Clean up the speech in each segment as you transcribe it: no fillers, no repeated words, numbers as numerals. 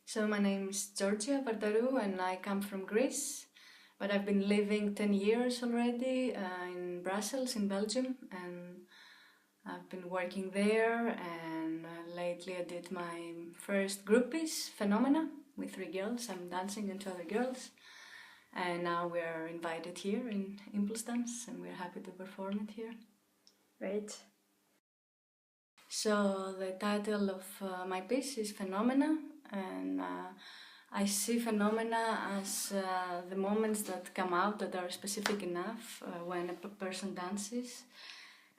So my name is Georgia Vardarou and I come from Greece, but I've been living 10 years already in Brussels in Belgium, and I've been working there, and lately I did my first group piece, Phenomena, with 3 girls. I'm dancing and 2 other girls, and now we're invited here in ImPulsTanz and we're happy to perform it here. Great. So the title of my piece is Phenomena, and I see phenomena as the moments that come out that are specific enough when a person dances,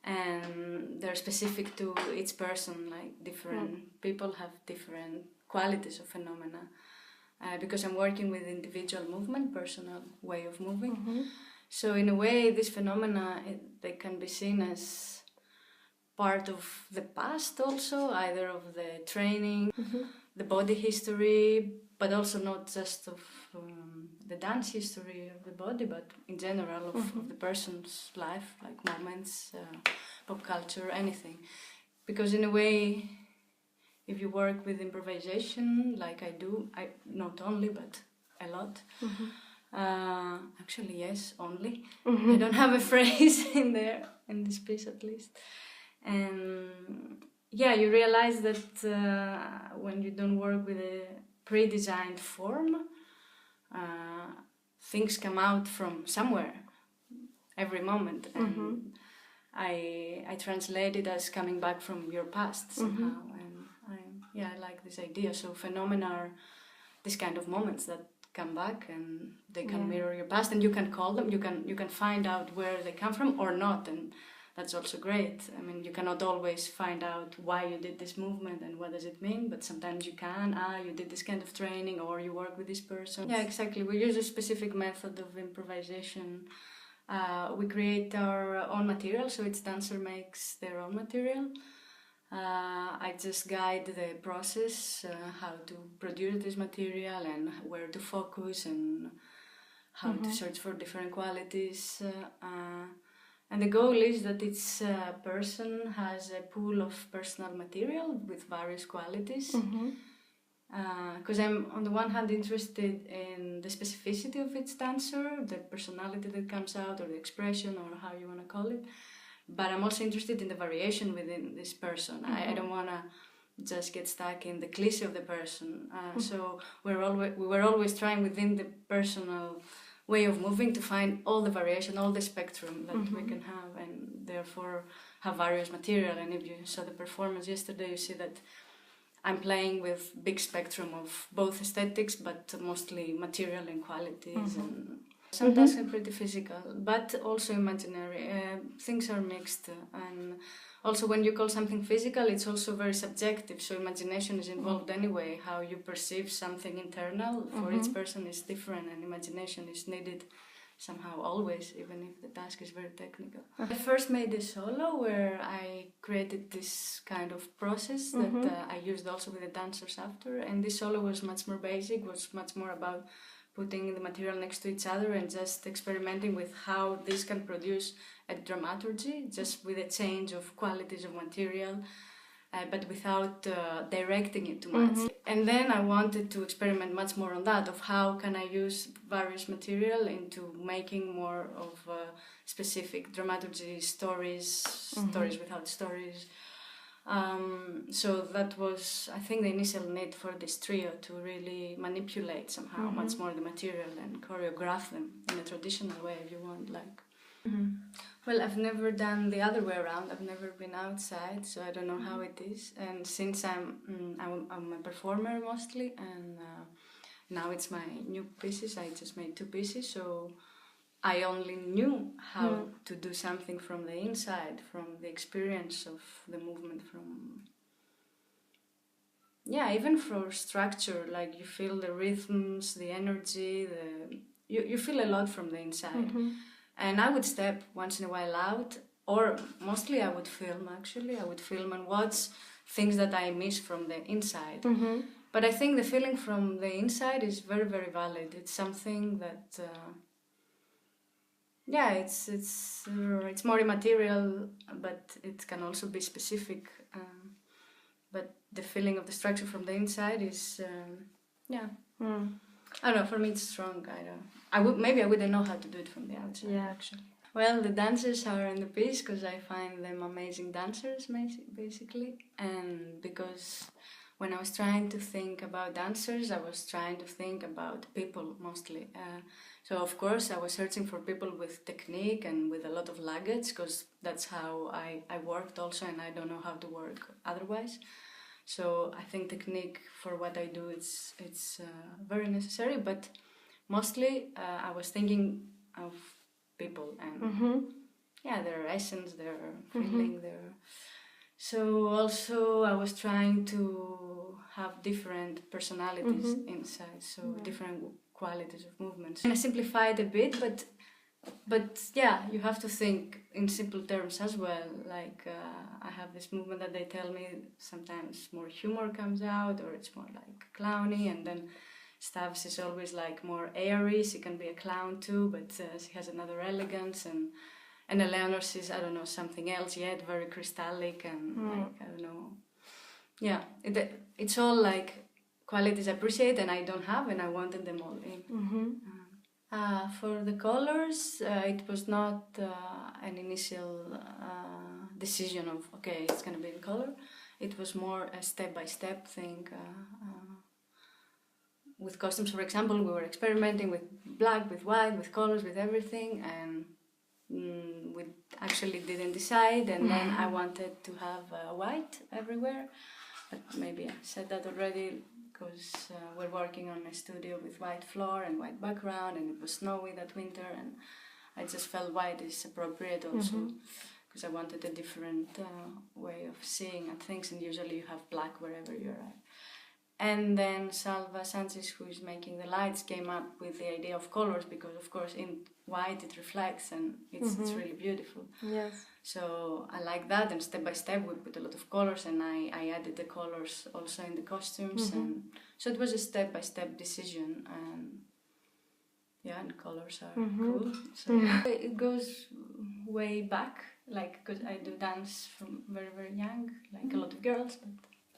and they're specific to each person, like different people have different qualities of phenomena. Because I'm working with individual movement, personal way of moving. So in a way, these phenomena, they can be seen as part of the past also, either of the training, the body history, but also not just of the dance history of the body, but in general of the person's life, like moments, pop culture, anything. Because in a way, if you work with improvisation, like I do, not only, but a lot, actually yes, only. I don't have a phrase in there, in this piece at least. And yeah, you realize that when you don't work with a pre-designed form, things come out from somewhere every moment, and I translate it as coming back from your past somehow, and I like this idea. So phenomena are these kind of moments that come back, and they can mirror your past, and you can call them, you can find out where they come from or not, and that's also great. I mean, you cannot always find out why you did this movement and what does it mean, but sometimes you can. You did this kind of training, or you work with this person. Yeah, exactly. We use a specific method of improvisation. We create our own material, so each dancer makes their own material. I just guide the process, how to produce this material and where to focus and how to search for different qualities. And the goal is that each person has a pool of personal material with various qualities. Because I'm, on the one hand, interested in the specificity of each dancer, the personality that comes out, or the expression, or how you want to call it. But I'm also interested in the variation within this person. I don't want to just get stuck in the cliché of the person. So we were always trying within the personal way of moving to find all the variation, all the spectrum that we can have, and therefore have various material. And if you saw the performance yesterday, you see that I'm playing with big spectrum of both aesthetics, but mostly material and qualities. And some tasks are pretty physical, but also imaginary. Things are mixed, and also when you call something physical, it's also very subjective, so imagination is involved anyway. How you perceive something internal for each person is different, and imagination is needed somehow always, even if the task is very technical. I first made a solo where I created this kind of process that I used also with the dancers after, and this solo was much more basic, was much more about putting the material next to each other and just experimenting with how this can produce a dramaturgy, just with a change of qualities of material, but without directing it too much. And then I wanted to experiment much more on that, of how can I use various material into making more of specific dramaturgy, stories without stories. So that was, I think, the initial need for this trio, to really manipulate somehow much more the material and choreograph them in a traditional way, if you want, like. Well, I've never done the other way around. I've never been outside, so I don't know how it is. And since I'm a performer mostly, and now it's my new pieces. I just made 2 pieces, so I only knew how to do something from the inside, from the experience of the movement, from even for structure, like you feel the rhythms, the energy, you feel a lot from the inside. And I would step once in a while out, or mostly I would film, actually. I would film and watch things that I miss from the inside. But I think the feeling from the inside is very, very valid. It's something that, it's more immaterial, but it can also be specific. but the feeling of the structure from the inside is, yeah. I don't know, for me it's strong. Maybe I wouldn't know how to do it from the outside. Yeah, actually. Well, the dancers are in the piece because I find them amazing dancers, basically. And because when I was trying to think about dancers, I was trying to think about people mostly. So, of course, I was searching for people with technique and with a lot of luggage because that's how I worked also, and I don't know how to work otherwise. So I think technique for what I do, it's very necessary, but mostly I was thinking of people and yeah, their essence, their feeling, so also I was trying to have different personalities inside, so different qualities of movements. And I simplified a bit, but yeah, you have to think in simple terms as well. Like I have this movement that they tell me sometimes more humor comes out, or it's more like clowny, and then Stavs is always like more airy. She can be a clown too, but she has another elegance, and Eleanor's is, I don't know, something else yet, very crystallic and like, I don't know. Yeah, it's all like qualities I appreciate and I don't have, and I wanted them all in. For the colors, it was not an initial decision of, okay, it's going to be in color. It was more a step-by-step thing. With costumes, for example, we were experimenting with black, with white, with colors, with everything, and we actually didn't decide, and then I wanted to have white everywhere, but maybe I said that already, because we're working on a studio with white floor and white background, and it was snowy that winter, and I just felt white is appropriate also, because I wanted a different way of seeing at things, and usually you have black wherever you're at. And then Salva Sanchez, who is making the lights, came up with the idea of colors, because of course in white it reflects and it's really beautiful. Yes. So I like that, and step by step we put a lot of colors, and I added the colors also in the costumes, and so it was a step by step decision, and yeah, and colors are cool. So it goes way back, like, because I do dance from very, very young, like a lot of girls, but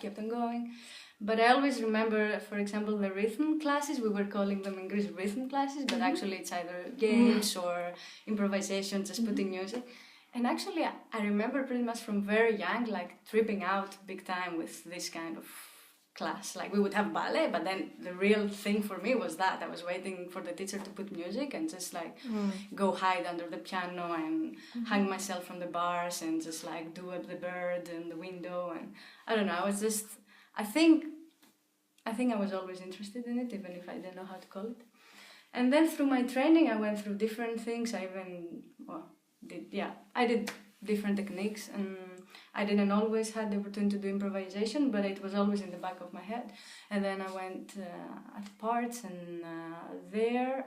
kept on going. But I always remember, for example, the rhythm classes. We were calling them in Greece rhythm classes, but actually it's either games or improvisation, just putting music. And actually I remember pretty much from very young, like tripping out big time with this kind of class. Like we would have ballet, but then the real thing for me was that I was waiting for the teacher to put music and just like go hide under the piano and hang myself from the bars and just like do up the bird and the window, and I don't know, I was just, I think I was always interested in it, even if I didn't know how to call it. And then through my training I went through different things. I even I did different techniques, and I didn't always have the opportunity to do improvisation, but it was always in the back of my head. And then I went at parts, and there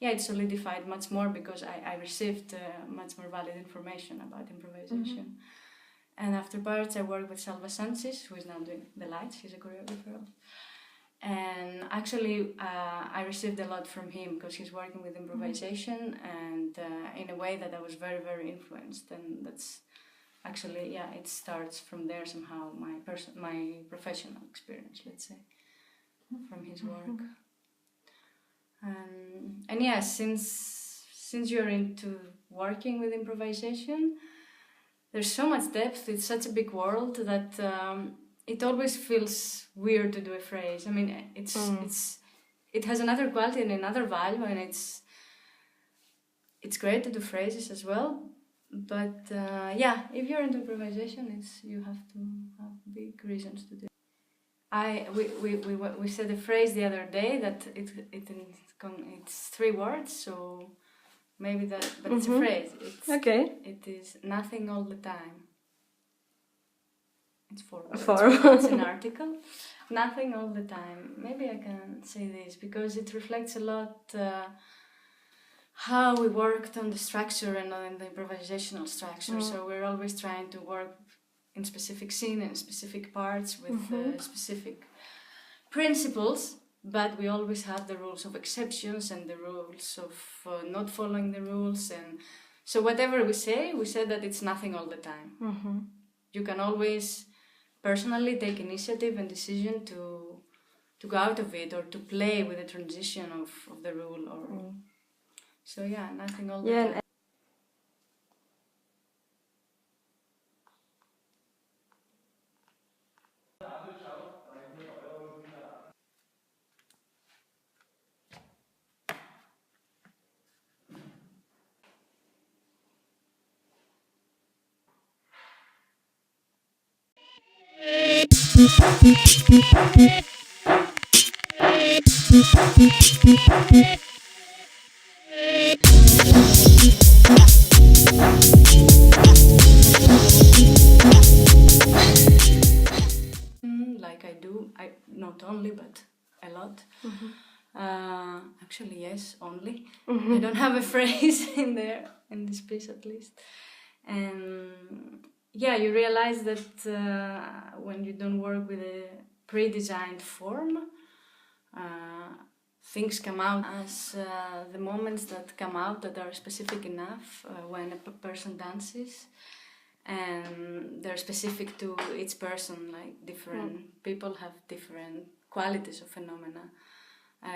it solidified much more, because I received much more valid information about improvisation. And after parts I worked with Salva Sanchez, who is now doing the lights. He's a choreographer. And actually I received a lot from him, because he's working with improvisation and in a way that I was very, very influenced, and that's actually, it starts from there somehow, my professional experience, let's say, from his work. And yeah, since you're into working with improvisation, there's so much depth. It's such a big world that it always feels weird to do a phrase. I mean, it has another quality and another value, and it's great to do phrases as well. But if you're into improvisation, you have to have big reasons to do it. We said a phrase the other day that it's 3 words, so maybe that, but it's a phrase. It is nothing all the time. It's 4 words. It's an article. Nothing all the time. Maybe I can say this because it reflects a lot how we worked on the structure and on the improvisational structure. So we're always trying to work in specific scene and specific parts with specific principles, but we always have the rules of exceptions and the rules of not following the rules. And so whatever we say that it's nothing all the time. You can always personally take initiative and decision to go out of it or to play with the transition of the rule. Or so yeah, nothing all the time. Like I do, not only but a lot. Actually, yes, only. I don't have a phrase in there, in this piece at least. And yeah, you realize that when you don't work with a pre-designed form, things come out as the moments that come out that are specific enough when a person dances. And they're specific to each person, like different people have different qualities of phenomena.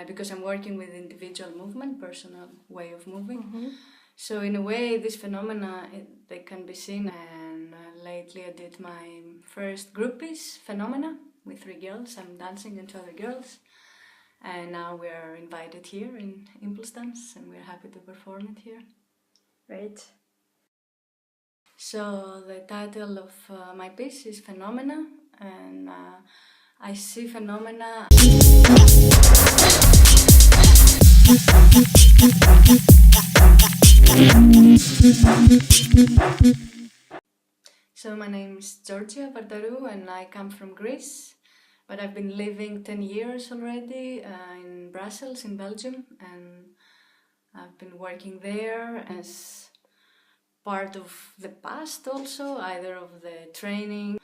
Because I'm working with individual movement, personal way of moving. So in a way, these phenomena, they can be seen. And lately I did my first group piece, Phenomena, with 3 girls. I'm dancing and 2 other girls. And now we are invited here in ImPulsTanz, and we're happy to perform it here. Great. So the title of my piece is Phenomena, and I see phenomena. So my name is Georgia Vardarou, and I come from Greece, but I've been living 10 years already in Brussels, in Belgium, and I've been working there as part of the past also, either of the training,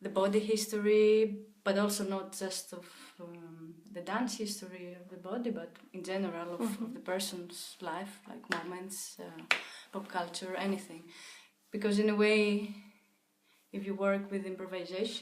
the body history, but also not just of the dance history of the body, but in general of the person's life, like moments, pop culture, anything. Because in a way, if you work with improvisation,